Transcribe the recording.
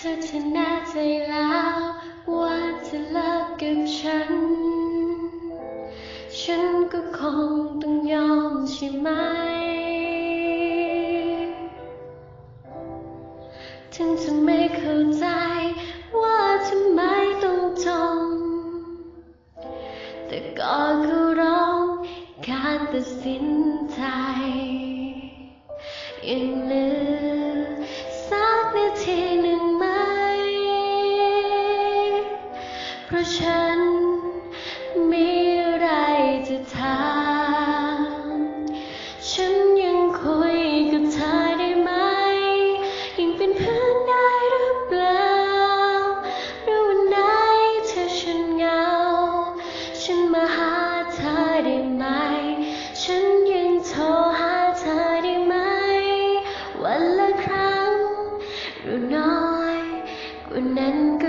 เธอจะแน่ใจแล้วว่าจะเลิกกับฉันก็คงต้องยอมใช่ไหมถึงจะไม่เข้าใจว่าทำไมต้องจมแต่ก็เคารพการตัดสินใจยังเหลือสักนาทีหนึ่งไหมเพราะฉันมีอะไรจะถามฉันยังคุยกับเธอได้ไหมยังเป็นเพื่อนได้หรือเปล่าหรือวันไหนเธอฉันเหงาฉันมาหาเธอได้ไหมฉันยังโทรหาเธอได้ไหมวันละครั้งหรือน้อยกว่านั้นก็